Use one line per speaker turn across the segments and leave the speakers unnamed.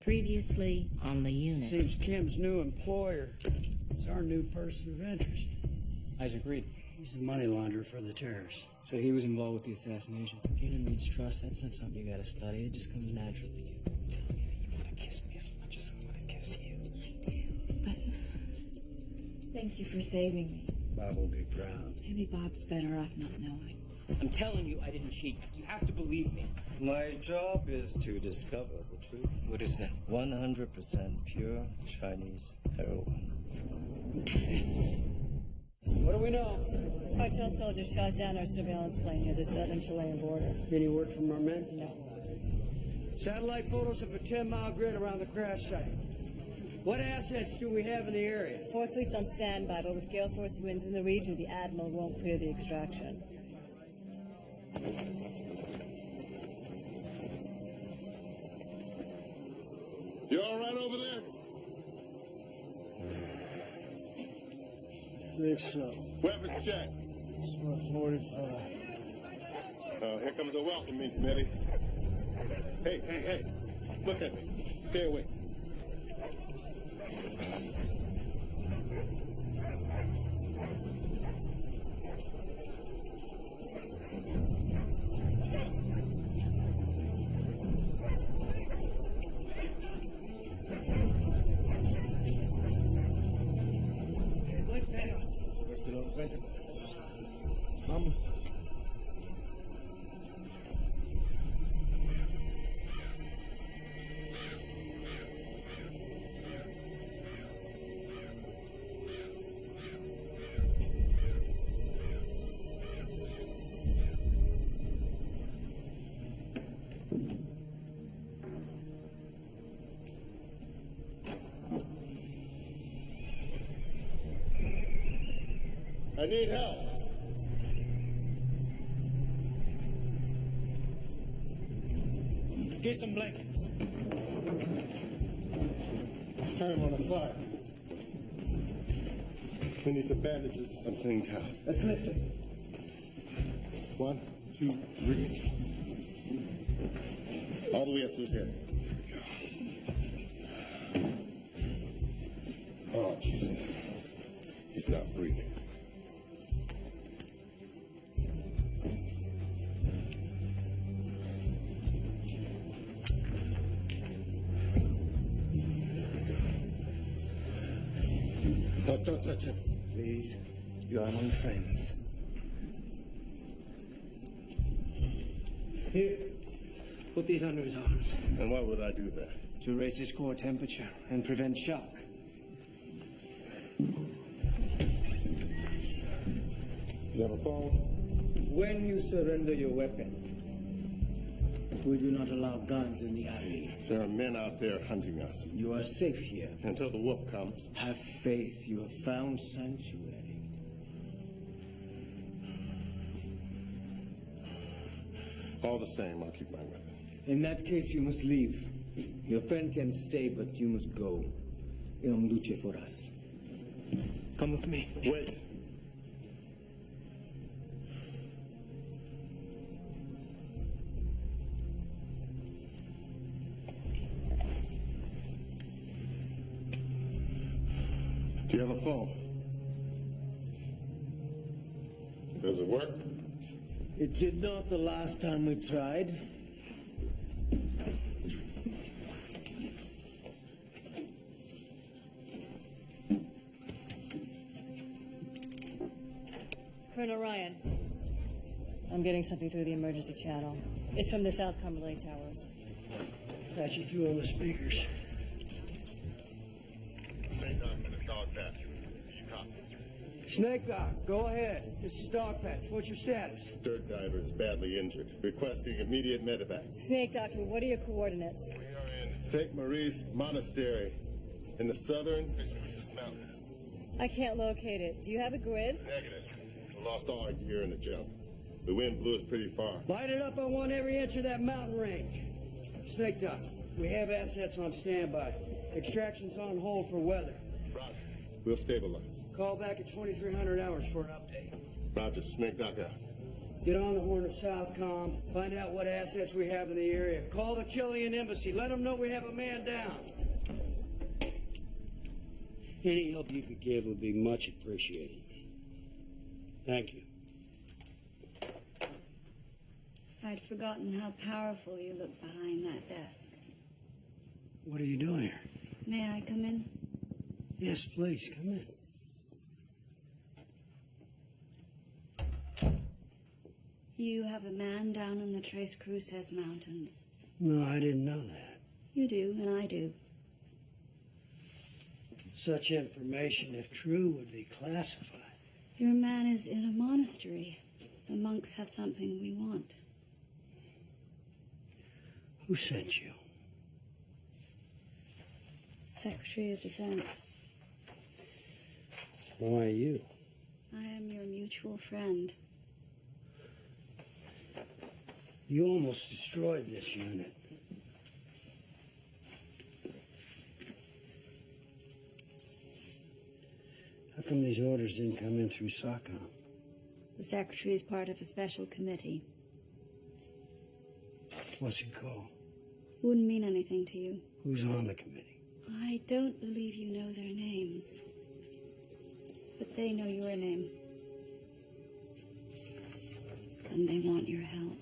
Previously on the unit.
Seems Kim's new employer is our new person of interest.
Isaac Reed.
He's the money launderer for the terrorists.
So he was involved with the assassination.
Human needs trust. That's not something you gotta study. It just comes naturally to you.
Tell me that you want to kiss me as much as I want to kiss you.
I do, but thank you for saving me.
Bob will be proud.
Maybe Bob's better off not knowing.
I'm telling you, I didn't cheat. You have to believe me.
My job is to discover the truth.
What is that?
100% pure Chinese heroin.
What do we know?
Cartel soldiers shot down our surveillance plane near the southern Chilean border.
Any word from our men?
No.
Satellite photos of a 10-mile grid around the crash site. What assets do we have in the area?
4th Fleet's on standby, but with gale force winds in the region, the Admiral won't clear the extraction.
You all right over there?
I think so.
Weapons check.
Smart 45.
Here comes a welcoming committee. Hey. Look at me. Stay away. I need help.
Get some blankets.
Let's turn him on the fire. We need some bandages and some clean towels.
Let's lift it.
1, 2, 3. All the way up to his head. Oh, Jesus. He's not breathing. Don't touch him.
Please, you are among friends. Here, put these under his arms.
And why would I do that?
To raise his core temperature and prevent shock.
You have a phone?
When you surrender your weapon, we do not allow guns in the alley.
There are men out there hunting us.
You are safe here.
Until the wolf comes.
Have faith. You have found sanctuary.
All the same, I'll keep my weapon.
In that case, you must leave. Your friend can stay, but you must go. Non luce for us. Come with me.
Wait. Do you have a phone? Does it work?
It did not the last time we tried.
Colonel Ryan, I'm getting something through the emergency channel. It's from the South Cumberland Towers.
Got you two on the speakers.
St. Doc and a dog patch. Do you copy?
Snake Doc, go ahead. This is Dog Patch. What's your status?
Dirt diver is badly injured. Requesting immediate medevac.
Snake Doctor, what are your coordinates?
We are in St. Maurice Monastery in the southern Precipices Mountains.
I can't locate it. Do you have a grid?
Negative. We lost all our gear in the jump. The wind blew us pretty far.
Light it up. I want every inch of that mountain range. Snake Doc, we have assets on standby. Extraction's on hold for weather.
Roger. We'll stabilize.
Call back at 2300 hours for an update.
Roger. Snake Doc out.
Get on the horn of Southcom, find out what assets we have in the area. Call the Chilean embassy, let them know we have a man down. Any help you could give would be much appreciated. Thank you.
I'd forgotten how powerful you look behind that desk.
What are you doing here?
May I come in?
Yes, please, come in.
You have a man down in the Tres Cruces Mountains.
No, I didn't know that.
You do, and I do.
Such information, if true, would be classified.
Your man is in a monastery. The monks have something we want.
Who sent you?
Secretary of Defense.
Why you?
I am your mutual friend.
You almost destroyed this unit. How come these orders didn't come in through SOCOM?
The Secretary is part of a special committee.
What's it called?
Wouldn't mean anything to you.
Who's on the committee?
I don't believe you know their names. But they know your name. And they want your help.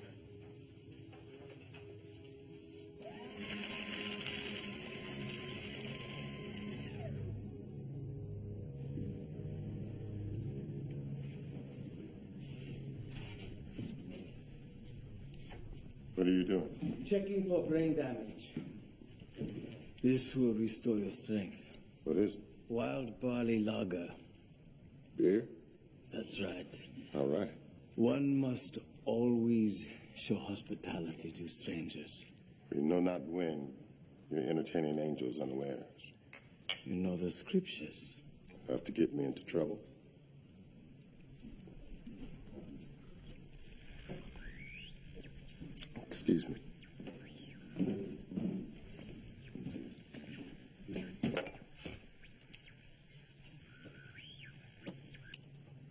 What are you doing?
Checking for brain damage. This will restore your strength.
What is it?
Wild barley lager.
Beer?
That's right.
All right.
One must always show hospitality to strangers.
We know not when you're entertaining angels unawares.
You know the scriptures.
Enough to get me into trouble. Excuse me.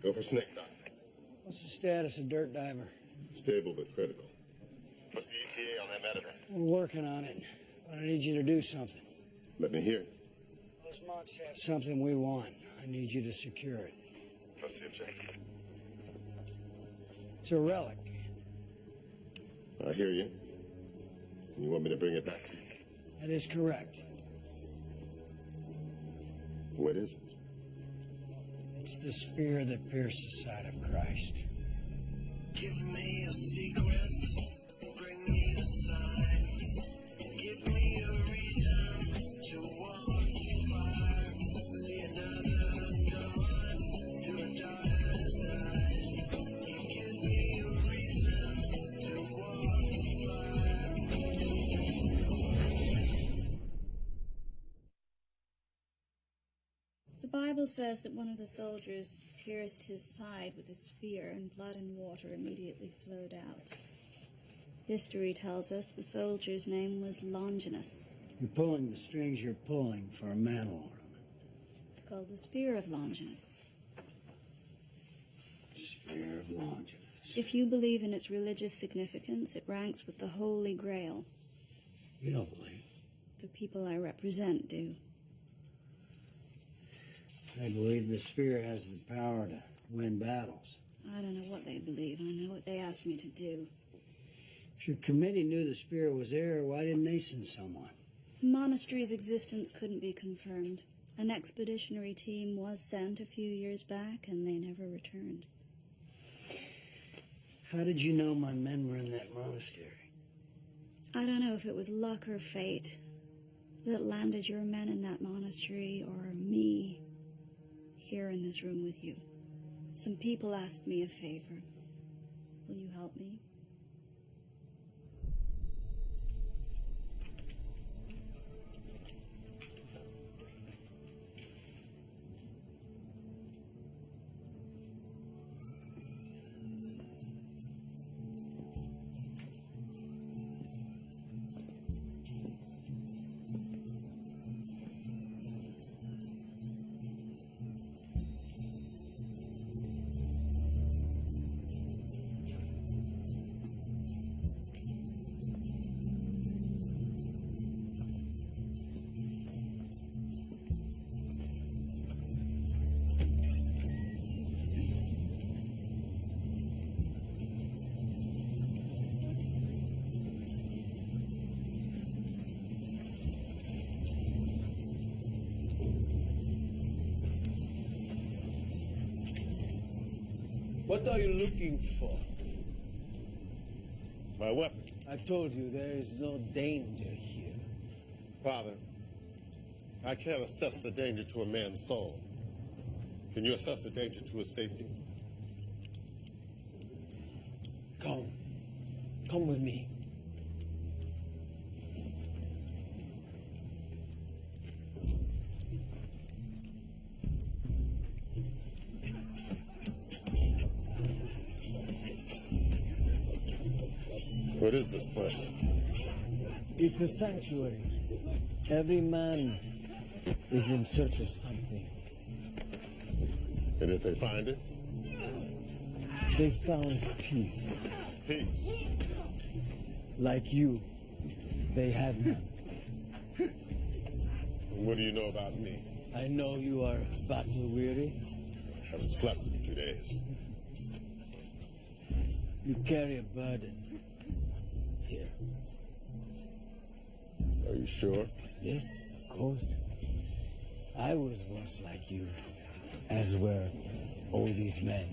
Go for snake doctor.
What's the status of Dirt Diver?
Stable but critical. What's the ETA on that medevac?
We're working on it, but I need you to do something.
Let me hear it.
Those monks have something we want. I need you to secure it.
What's the objective?
It's a relic.
I hear you. You want me to bring it back to you?
That is correct.
What is it?
It's the spear that pierced the side of Christ.
Give me your secrets, bring me the sign. Give me a reason to walk the fire. See another dawn through a daughter's eyes. You give me a reason to walk the fire.
The Bible says that one of the soldiers pierced his side with a spear, and blood and water immediately flowed out. History tells us the soldier's name was Longinus.
You're pulling the strings you're pulling for a mantle ornament.
It's called the Spear of Longinus.
Spear of Longinus.
If you believe in its religious significance, it ranks with the Holy Grail.
You don't believe?
The people I represent do.
I believe the spear has the power to win battles.
I don't know what they believe. I know what they asked me to do.
If your committee knew the spear was there, why didn't they send someone?
The monastery's existence couldn't be confirmed. An expeditionary team was sent a few years back, and they never returned.
How did you know my men were in that monastery?
I don't know if it was luck or fate that landed your men in that monastery, or me here in this room with you. Some people asked me a favor. Will you help me?
What are you looking for?
My weapon.
I told you there is no danger here.
Father, I can't assess the danger to a man's soul. Can you assess the danger to his safety?
Come. Come with me.
What is this place?
It's a sanctuary. Every man is in search of something.
And if they find it?
They found peace.
Peace.
Like you, they had none.
What do you know about me?
I know you are battle-weary.
I haven't slept in 2 days.
You carry a burden. Here.
Are you sure?
Yes, of course. I was once like you, as were all these men.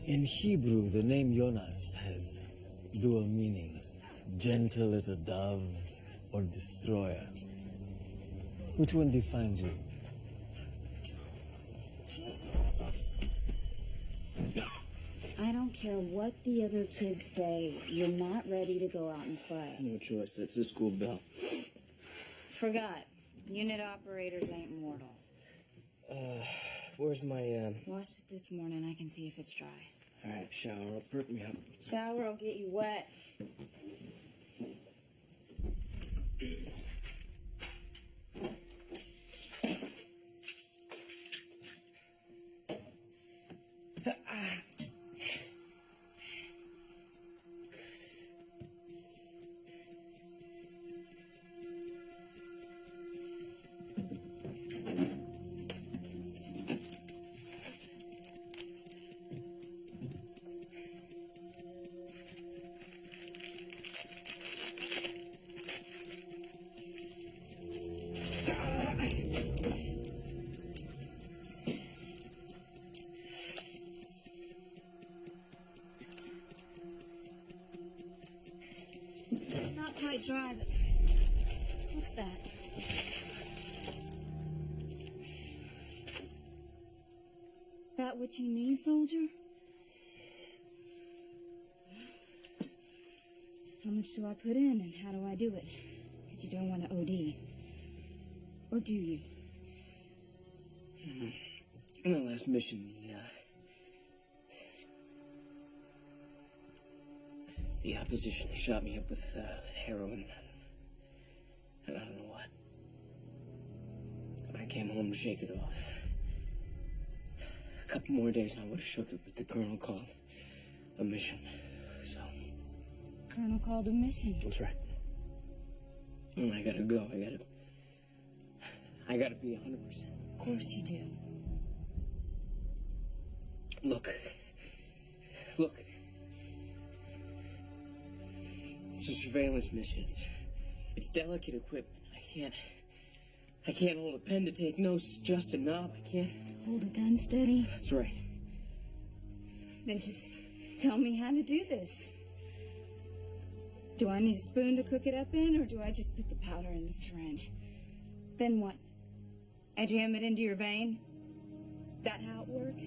In Hebrew, the name Jonas has dual meanings. Gentle as a dove or destroyer. Which one defines you?
I don't care what the other kids say. You're not ready to go out and play.
No choice. That's the school bell.
Forgot. Unit operators ain't mortal.
Where's my,
Washed it this morning. I can see if it's dry.
All right, shower. I'll perk me up.
Shower will get you wet. It's not quite dry, but what's that? That what you need, soldier? How much do I put in and how do I do it? Because you don't want to OD. Or do you?
On the last mission, the opposition shot me up with heroin and I don't know what. I came home to shake it off. A couple more days and I would have shook it, but the colonel called a mission. So.
Colonel called a mission.
That's right. Well, I gotta go. I gotta be 100%.
Of course you do.
Look. It's a surveillance mission. It's delicate equipment. I can't hold a pen to take notes, just a knob. I can't.
Hold a gun steady?
That's right.
Then just tell me how to do this. Do I need a spoon to cook it up in, or do I just put the powder in the syringe? Then what? I jam it into your vein? That how it work?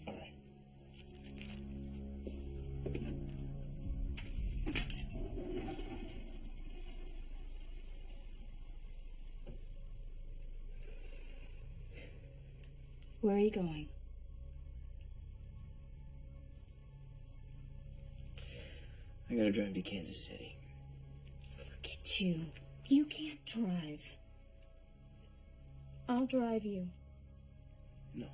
All right.
Where are you going?
I gotta drive to Kansas City.
Look at you. You can't drive. I'll drive you.
No.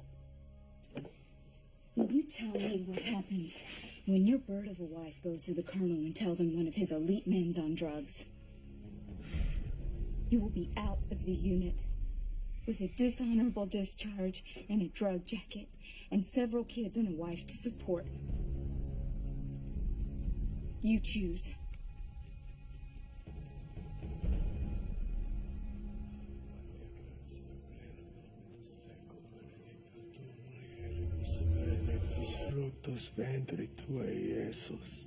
Will you tell me what happens when your bird of a wife goes to the colonel and tells him one of his elite men's on drugs? You will be out of the unit with a dishonorable discharge and a drug jacket and several kids and a wife to support. You choose.
fructus ventri tuae, Iesus.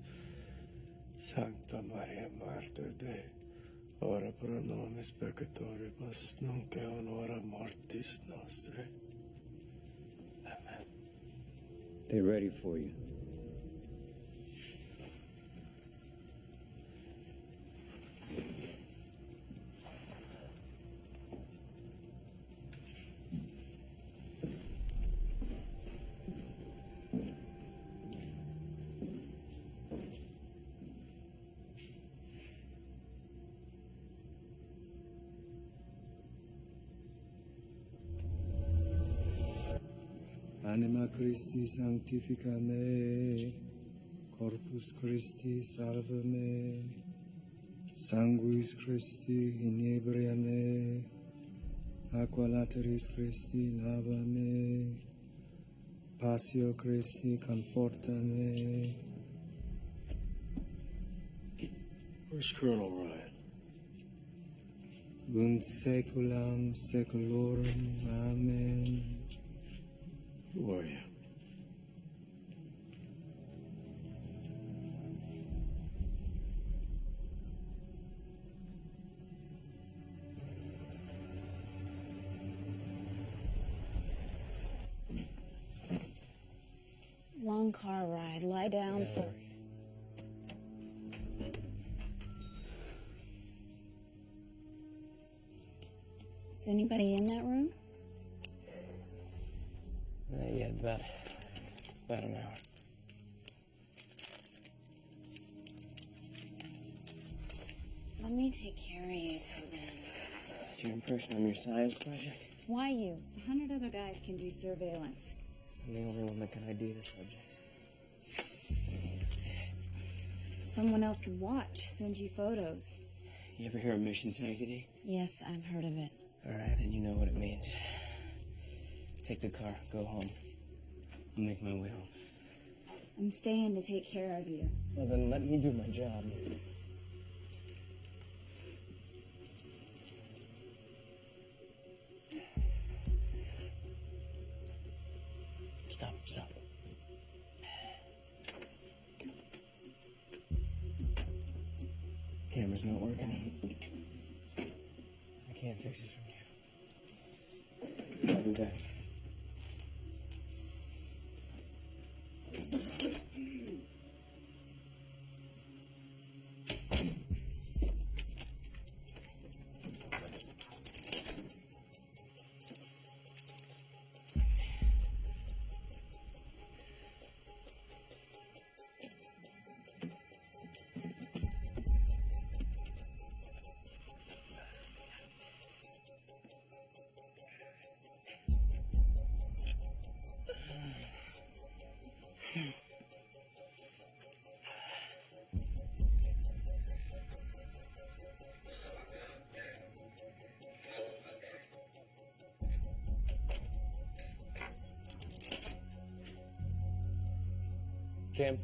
Sancta Maria, Mater Dei, ora pro nobis peccatoribus, nunc et in hora mortis nostrae. Amen.
They're ready for you.
Anima Christi sanctifica me, Corpus Christi salva me, Sanguis Christi inebria me, Aqua lateris Christi lava me, Passio Christi conforta me.
Where's Colonel Ryan?
Und saeculum saeculorum. Amen.
Who are you?
Long car ride. Lie down for... Is anybody in that room?
Not yet, about an hour.
Let me take care of you till then.
That's your impression on your science project?
Why you? It's 100 other guys can do surveillance.
I'm the only one that can ID the subject.
Someone else can watch, send you photos.
You ever hear of mission sanctity?
Yes, I've heard of it.
All right, then you know what it means. Take the car, go home. I'll make my way home.
I'm staying to take care of you.
Well, then let me do my job. Stop. Camera's not working. I can't fix it from here. I'll be back. Kim?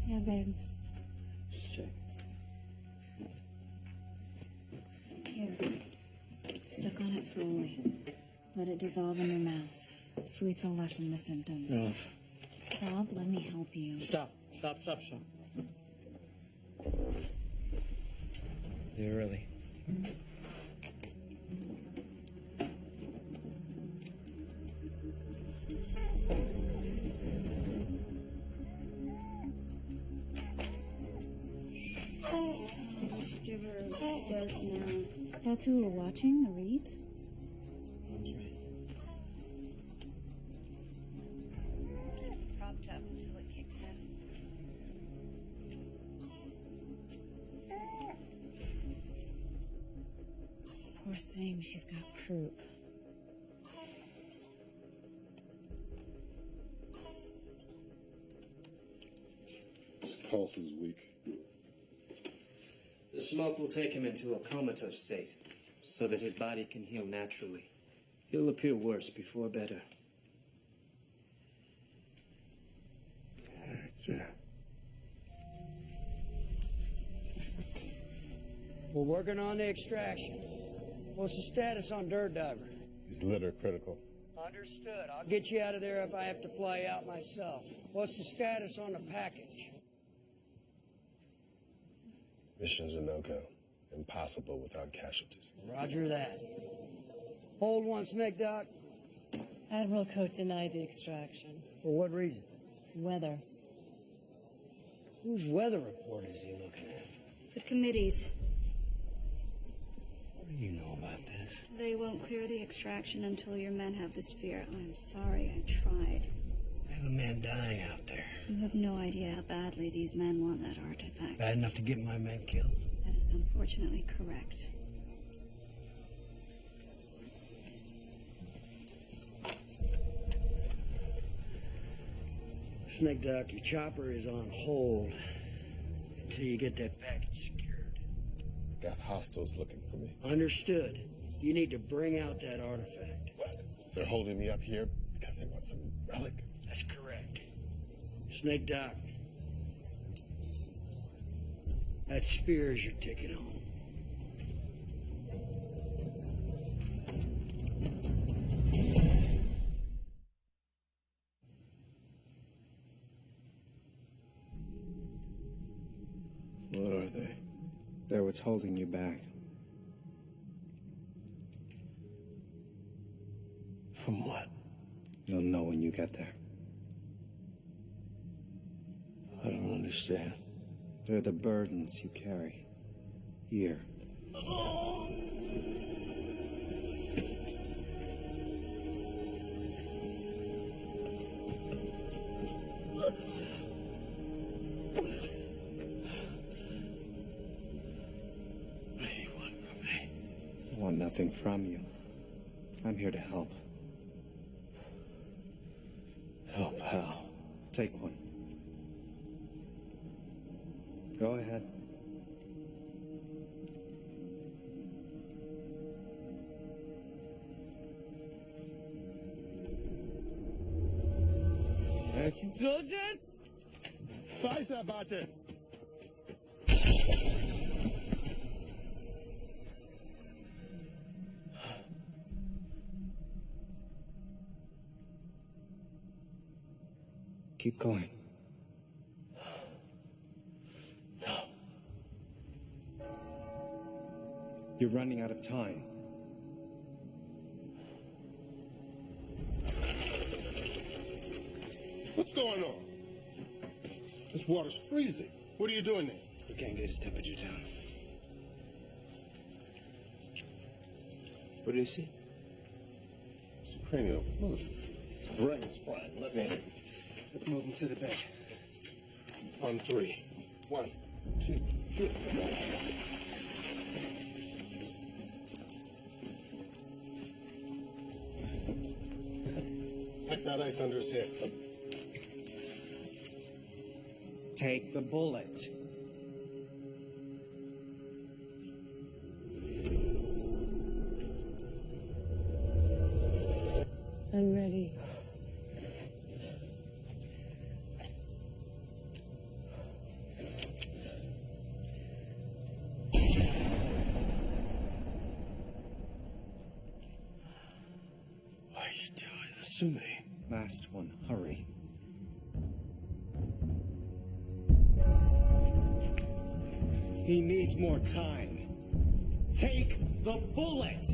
Yeah, babe.
Just check.
Here. Suck on it slowly. Let it dissolve in your mouth. Sweets will lessen the symptoms.
No.
Bob, let me help you.
Stop. They're early.
Just give her a dose now. That's who we're watching, the reeds?
That's right.
Keep it propped up until it kicks in. Poor thing, she's got croup.
His pulse is weak.
The smoke will take him into a comatose state, so that his body can heal naturally. He'll appear worse before better.
We're working on the extraction. What's the status on Dirt Diver?
He's litter critical.
Understood. I'll get you out of there if I have to fly out myself. What's the status on the package?
Mission's a no-go. Impossible without casualties.
Roger that. Hold one, Snake Doc.
Admiral Coate denied the extraction.
For what reason?
Weather.
Whose weather report is he looking at?
The committees.
What do you know about this?
They won't clear the extraction until your men have the sphere. I'm sorry, I tried.
I have a man dying out there.
You have no idea how badly these men want that artifact.
Bad enough to get my men killed?
That is unfortunately correct.
Snake Doc, your chopper is on hold until you get that package secured.
I got hostiles looking for me.
Understood. You need to bring out that artifact.
What? They're holding me up here because they want some relic?
That's correct. Snake Doc, that spear is your ticket home.
What are they? They're what's holding you back.
From what?
You'll know when you get there.
I don't understand.
They're the burdens you carry. Here. I want nothing from you. I'm here to help.
Help how?
Take one. Go ahead.
American soldiers?
Scheiße, Bate!
Keep going.
No.
You're running out of time.
What's going on? This water's freezing. What are you doing there?
We can't get his temperature down.
What do you see?
It's cranial fluid. His brain's frying. Let me in.
Let's move him to the bed.
On three. 1, 2, 3. Pack that ice under his head.
Take the bullet.
I'm ready.
Why are you doing this to me?
Last one, hurry. He needs more time. Take the bullet!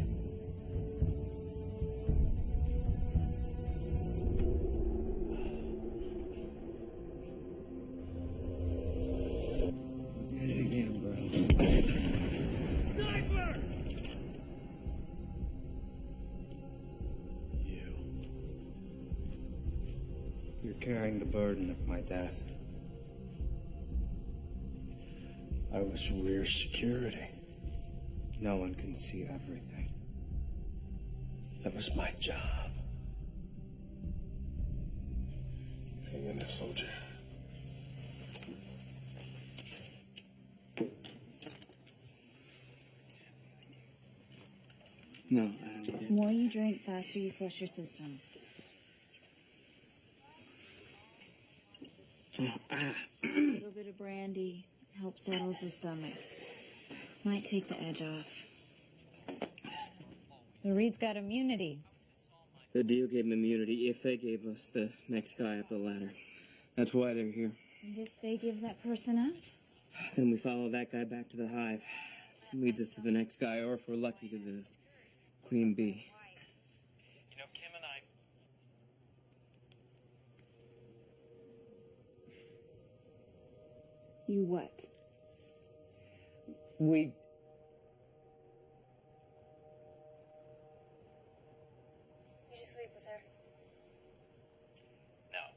Did it again, bro. Sniper!
You're carrying the burden of my death.
I was rear security.
No one can see everything.
That was my job.
Hang in there, soldier.
No, I don't need it.
The more you drink, faster you flush your system. A little bit of brandy helps settles the stomach. Might take the edge off.
The Reed's got immunity.
The deal gave them immunity if they gave us the next guy up the ladder. That's why they're here.
And if they give that person up?
Then we follow that guy back to the hive. Leads us to the next guy, or if we're lucky, to the Queen Bee.
You know, Kim and I...
You what?
We...
Did you sleep with her?
No.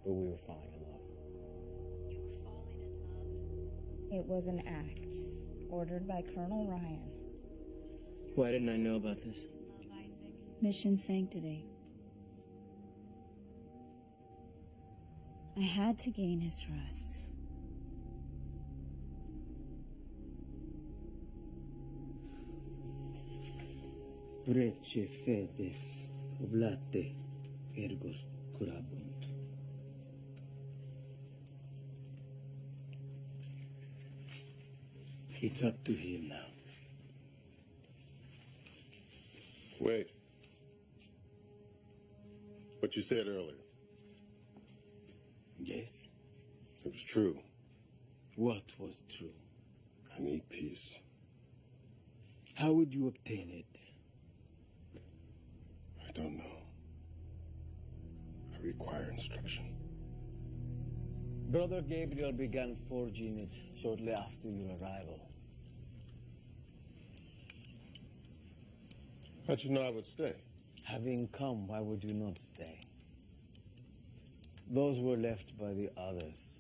But we were falling in love.
You were falling in love? It was an act ordered by Colonel Ryan.
Why didn't I know about this?
Mission sanctity. I had to gain his trust.
Prece fetes, oblate, ergos curabunt.
It's up to him now.
Wait. What you said earlier.
Yes?
It was true.
What was true?
I need peace.
How would you obtain it?
I don't know. I require instruction.
Brother Gabriel began forging it shortly after your arrival.
How'd you know I would stay?
Having come, why would you not stay? Those were left by the others.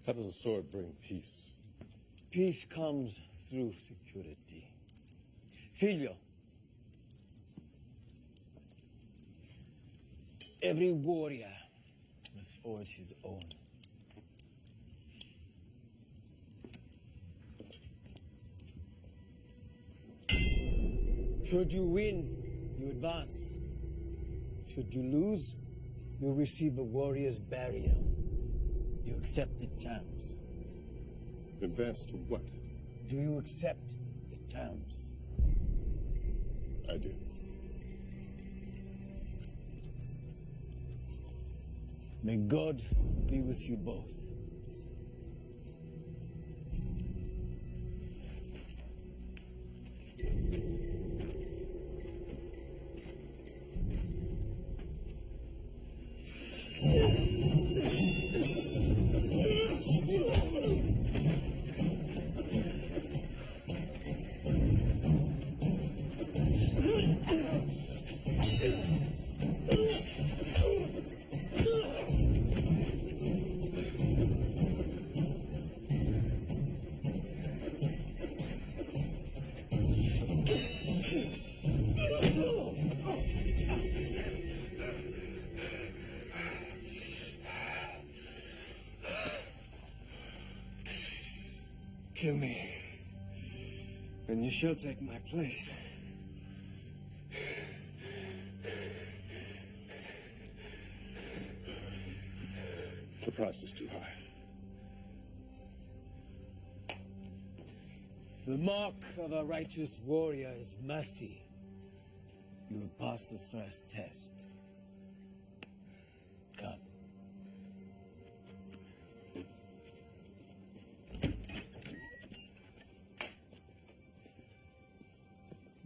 How does a sword bring peace?
Peace comes through security. Filio, every warrior must forge his own. Should you win, you advance. Should you lose, you'll receive a warrior's burial. You accept the terms.
Advance to what?
Do you accept the terms?
I do.
May God be with you both.
Kill me, and you shall take my place.
The price is too high.
The mark of a righteous warrior is mercy. You have passed the first test. Come.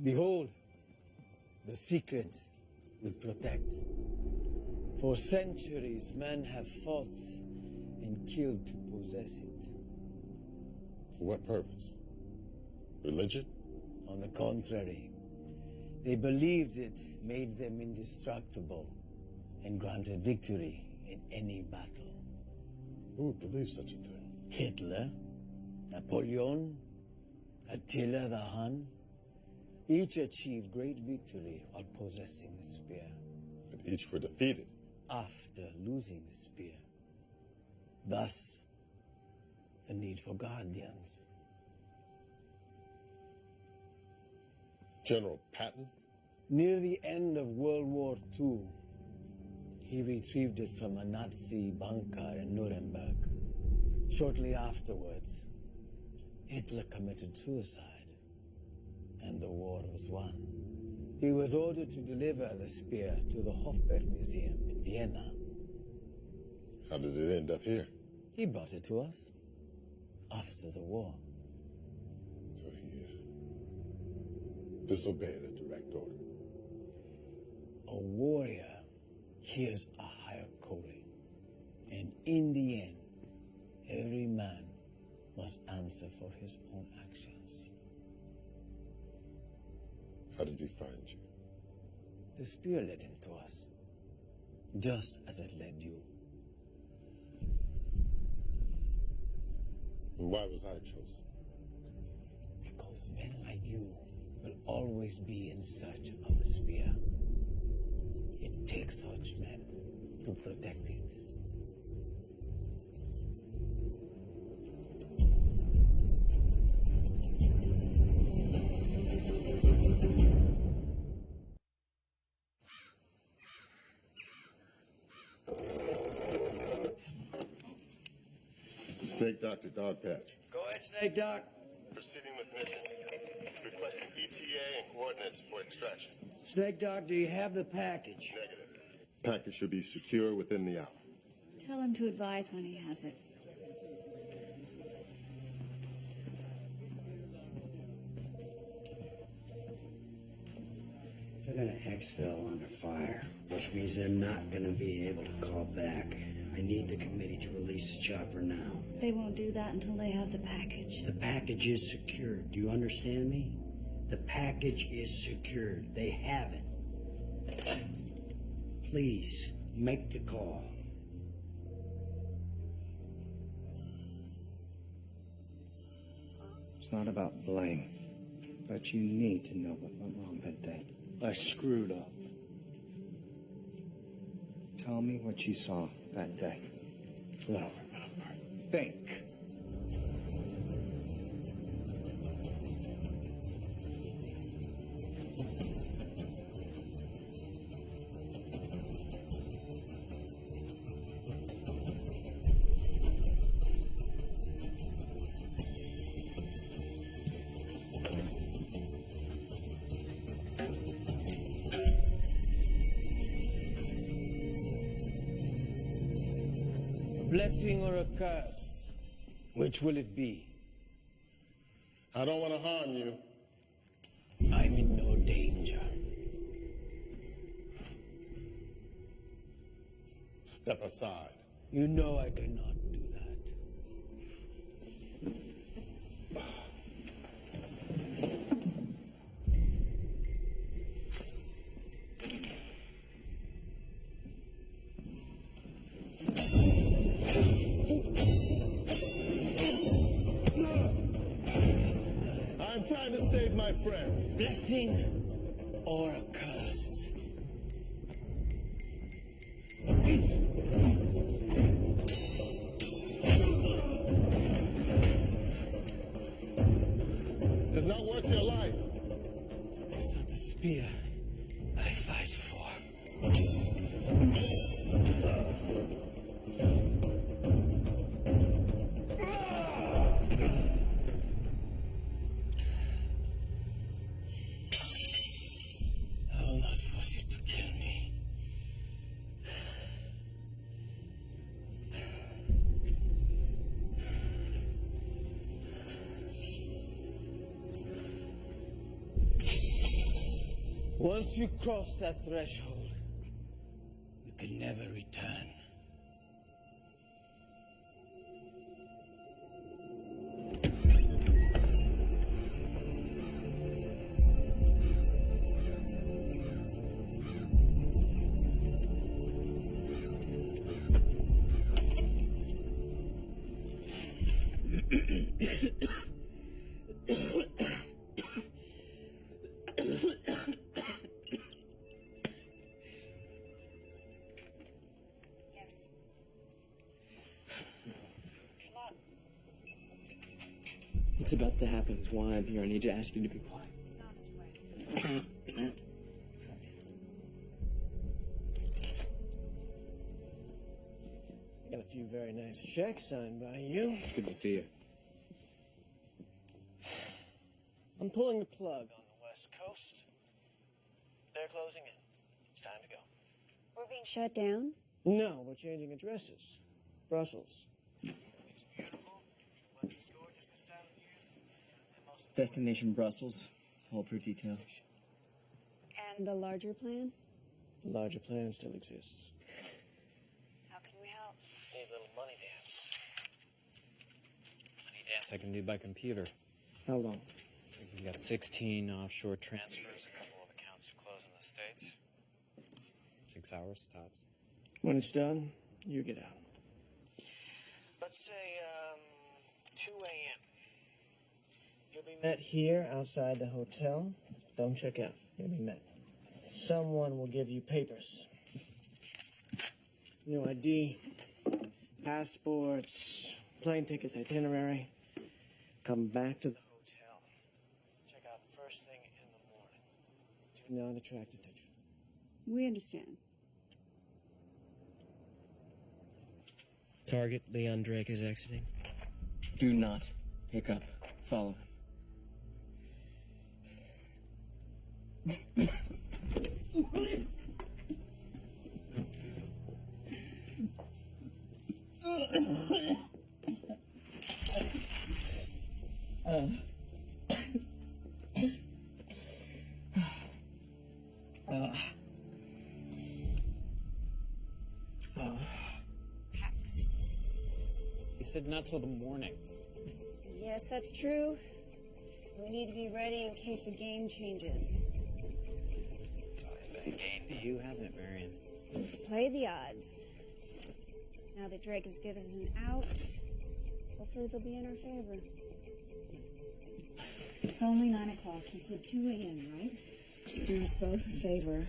Behold, the secret we protect. For centuries, men have fought and killed to possess it.
For what purpose? Religion?
On the contrary, they believed it made them indestructible and granted victory in any battle.
Who would believe such a thing?
Hitler, Napoleon, Attila the Hun, each achieved great victory while possessing the spear.
And each were defeated.
After losing the spear. Thus, the need for guardians.
General Patton?
Near the end of World War II, he retrieved it from a Nazi bunker in Nuremberg. Shortly afterwards, Hitler committed suicide. and the war was won. He was ordered to deliver the spear to the Hofberg Museum in Vienna.
How did it end up here?
He brought it to us after the war.
So he disobeyed a direct order.
A warrior hears a higher calling. And in the end, every man must answer for his own actions.
How did he find you?
The spear led him to us, just as it led you.
And why was I chosen?
Because men like you will always be in search of the spear. It takes such men to protect it.
Snake Doctor Dogpatch.
Go ahead, Snake Doc.
Proceeding with mission. Requesting ETA and coordinates for extraction.
Snake Doc, do you have the package?
Negative. Package should be secure within the hour.
Tell him to advise when he has it.
They're gonna exfil under fire, which means they're not gonna be able to call back. I need the committee to release the chopper now.
They won't do that until they have the package.
The package is secured. Do you understand me? The package is secured. They have it. Please, make the call.
It's not about blame, but you need to know what went wrong that day. I screwed up. Tell me what you saw that day.
Well,
Think.
Blessing or a curse? Which will it be?
I don't want to harm you.
I'm in no danger.
Step aside.
You know I cannot do that.
I'm trying to save my friend.
Blessing or a curse?
It's not worth your life.
It's not the spear I fight for. I will not force you to kill me. Once you cross that threshold, you can never return.
Yes. Come on.
What's about to happen is why I'm here. I need to ask you to be quiet.
He's on his way.
I got a few very nice checks signed by you.
Good to see you.
I'm pulling the plug on the West Coast. They're closing in. It's time to go.
We're being shut down?
No, we're changing addresses. Brussels. It's beautiful. Weather's gorgeous this time of year. And most
Destination Brussels. Hold for details.
And the larger plan?
the larger plan still exists.
How can we help?
Need a little money dance.
Money dance I can do by computer.
How long?
We've got 16 offshore transfers, a couple of accounts to close in the States. 6 hours, tops.
When it's done, you get out. Let's say, 2 a.m. You'll be met here outside the hotel. Don't check out. You'll be met. Someone will give you papers. New ID, passports, plane tickets, itinerary. Come back to the hotel. Check out first thing in the morning. Do not attract attention.
We understand.
Target, Leon Drake is exiting. Do not pick up. Follow him.
He said not till the morning.
Yes, that's true. We need to be ready in case the game changes.
It's always been a game to you, hasn't it, Marion?
Play the odds. Now that Drake has given us an out, hopefully they'll be in our favor.
It's only 9 o'clock. He said 2 a.m., right? Just do us both a favor.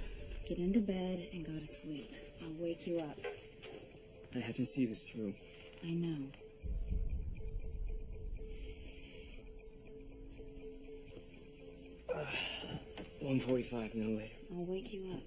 Get into bed and go to sleep. I'll wake you up.
I have to see this through.
I know.
Uh, 1:45, no later.
I'll wake you up.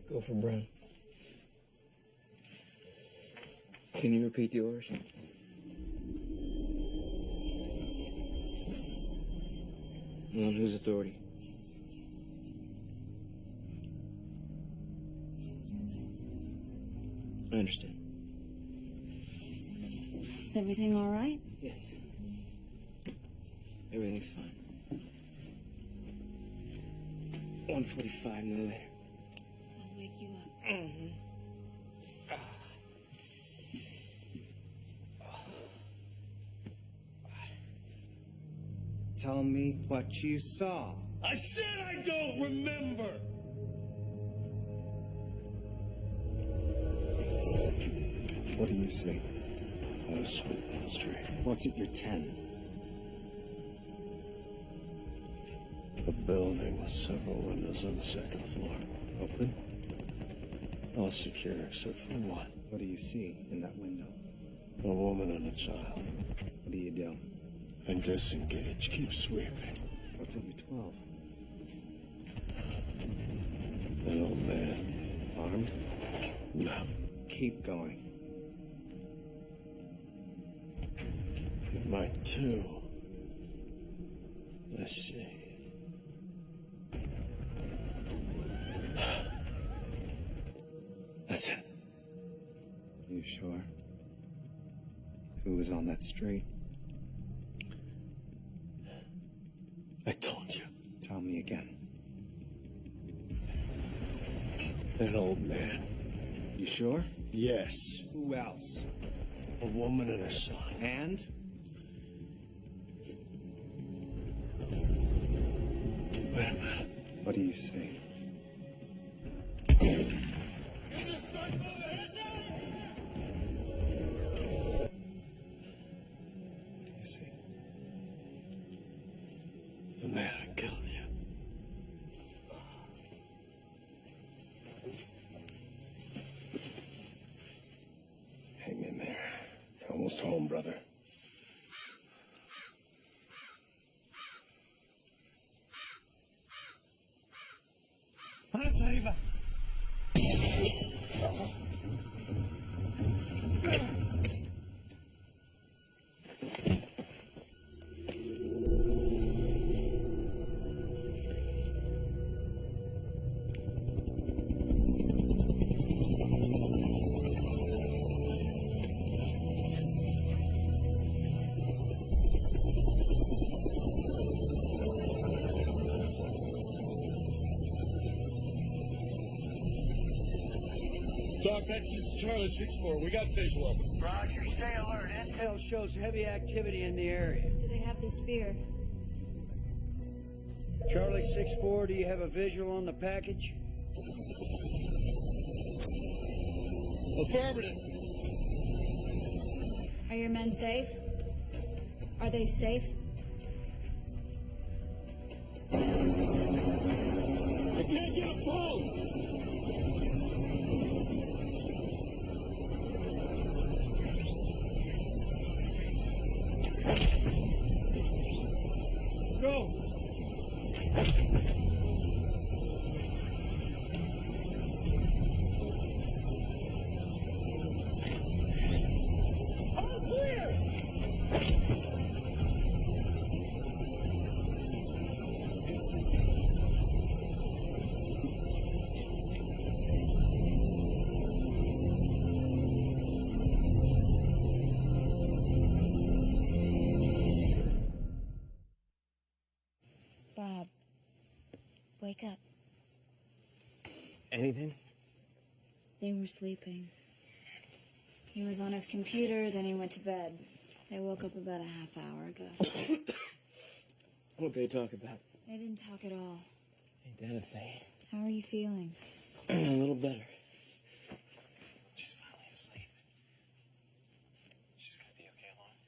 Go for Brown. Can you repeat the orders? On whose authority? I understand.
Is everything all right?
Yes. Everything's fine. 1:45, no later.
I'll wake you up.
Mm-hmm.
Tell me what you saw.
I said I don't remember!
What do you see? On a sweet street. What's at your 10?
A building with several windows on the second floor.
Open?
All secure except for one.
What do you see in that window?
A woman and a child.
What do you do?
I disengage. Keep sweeping.
What's at your 12?
An old man.
Armed?
No.
Keep going.
It might too. Let's see. That's it.
You sure? Who was on that street?
I told you.
Tell me again.
An old man.
You sure?
Yes.
Who else?
A woman and a son.
And?
Wait a minute.
What do you see? You see?
The man who killed you.
Hang in there. Almost home, brother. arriba.
Doc, that's Charlie 6-4. We got visual.
Roger, stay alert. Intel shows heavy activity in the area.
Do they have the spear?
Charlie 6-4, do you have a visual on the package?
Affirmative.
Are your men safe? Are they safe?
I can't get a pulse. Go. All clear.
Bob, wake up.
Anything?
They were sleeping. He was on his computer, then he went to bed. They woke up about a half hour ago.
What'd they talk about?
They didn't talk at all.
Ain't that a thing?
How are you feeling?
A little better.
She's finally asleep. She's gonna be okay alone.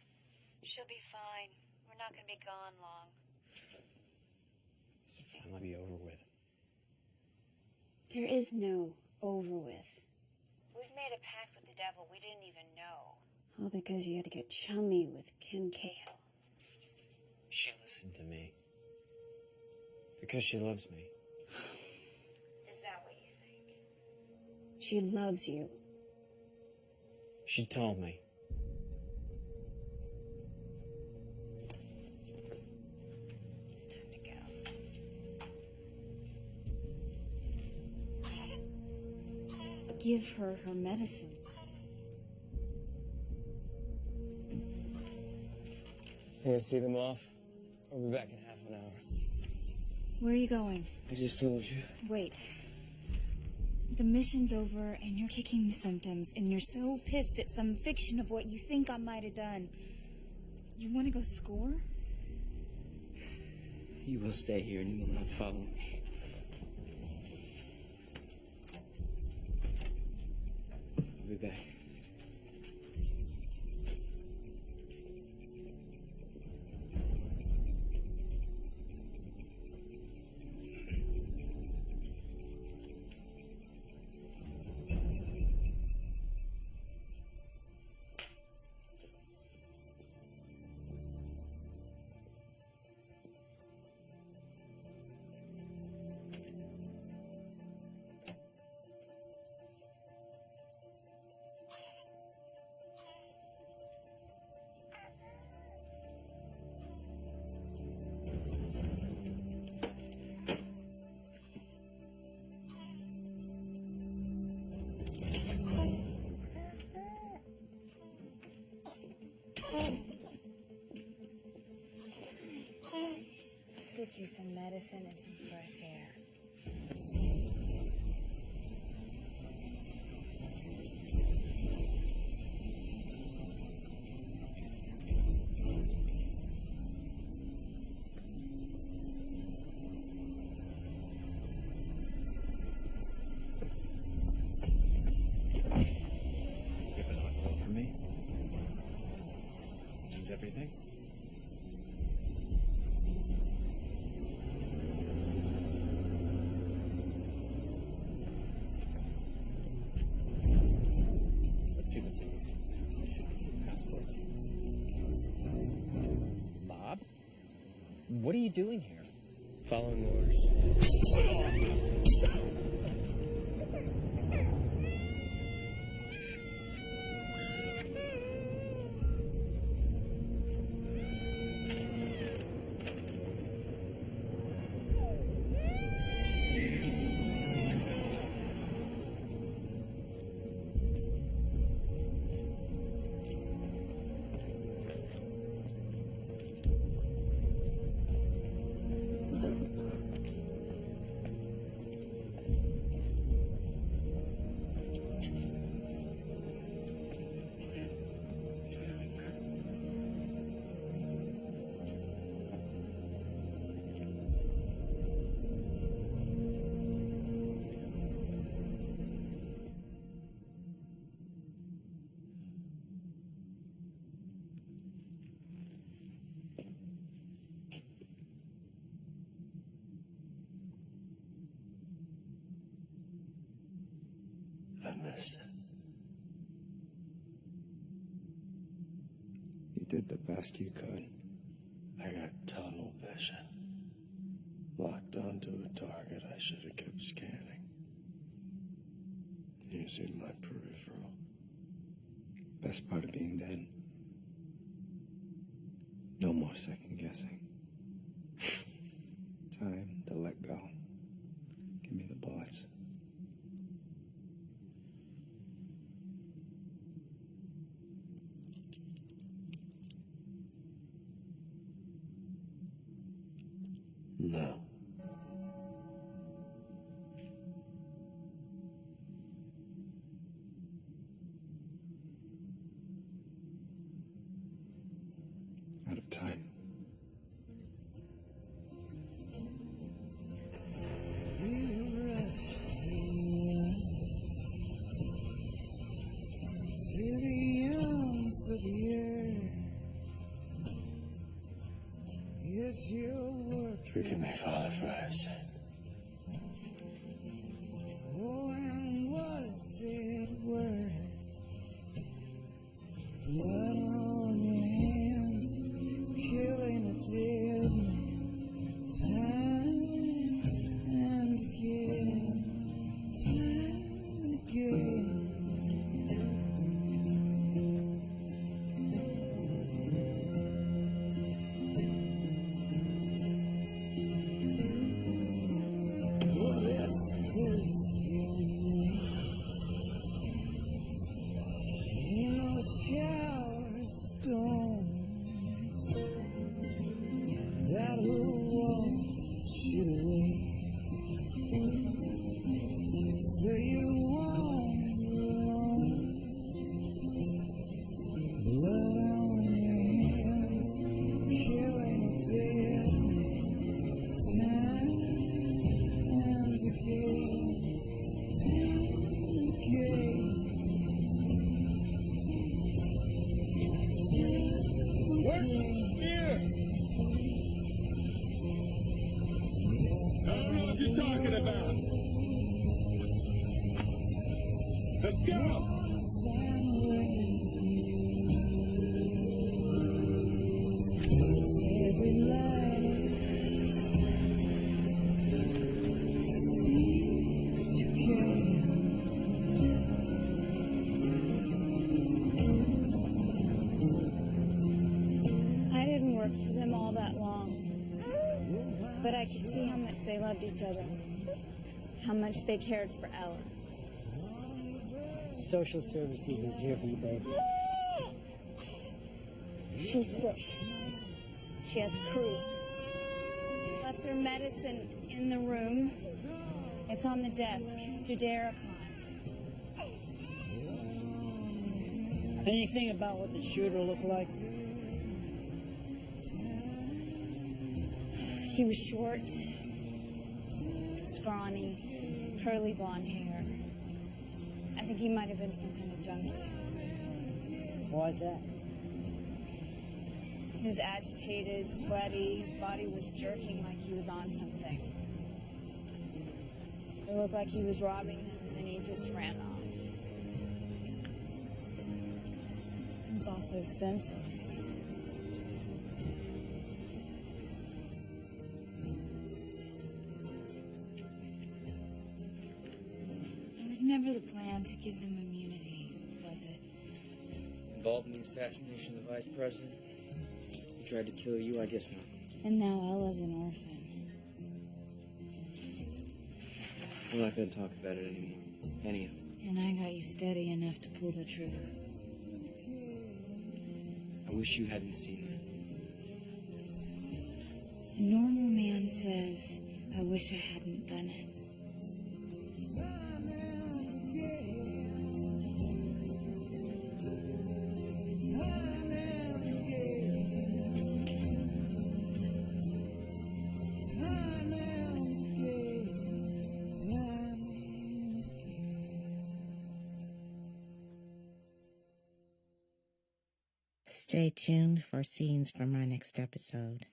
She'll be fine. We're not gonna be gone long.
This will finally be over with.
There is no over with.
We've made a pact with the devil we didn't even know.
All because you had to get chummy with Kim Cahill.
She listened to me. Because she loves me.
Is that what you think?
She loves you.
She told me.
It's time to go.
Give her her medicine.
I'm gonna see them off. I'll be back in half an hour.
Where are you going?
I just told you.
Wait. The mission's over, and you're kicking the symptoms, and you're so pissed at some fiction of what you think I might have done. You want to go score?
You will stay here and you will not follow me. I'll be back.
Let's get you some medicine and some fresh air.
You have an envelope for me? This is everything? Let's see what's in here. Some passports. Bob? What are you doing here?
Following orders.
missed it.
You did the best you could.
I got tunnel vision. Locked onto a target I should have kept scanning. Using my peripheral.
Best part of being dead. No more second guessing. Time to let go. Give me the bullets.
No.
Out of time.
Through the arms of the earth, it's your work.
Forgive me, Father, for I've sinned.
Oh, and what is it worth? Blood on your hands, killing a dead man, time and again, time and again. Oh, this is in a shower of stones that will wash it away. So you won't alone. Blood on your hands, killing a dead man. Time and again, time and again.
Work here! I don't know what you're talking about. Let's go!
Every light, see what you can.
I didn't work for them all that long, but I could see how much they loved each other, how much they cared for Ella.
Social services is here for you, baby.
She's sick. She has croup. Left her medicine in the room. It's on the desk. Sudaricon.
Anything about what the shooter looked like?
He was short, scrawny, curly blonde hair. I think he might have been some kind of junkie.
Why's that?
He was agitated, sweaty. His body was jerking like he was on something. It looked like he was robbing them, and then he just ran off. He was also senseless. It was never the plan to give them immunity, was it?
Involved in the assassination of the vice president? He tried to kill you? I guess not.
And now Ella's an orphan.
We're not going to talk about it anymore. Any of it.
And I got you steady enough to pull the trigger.
I wish you hadn't seen that.
A normal man says, I wish I hadn't done it.
Stay tuned for scenes from our next episode.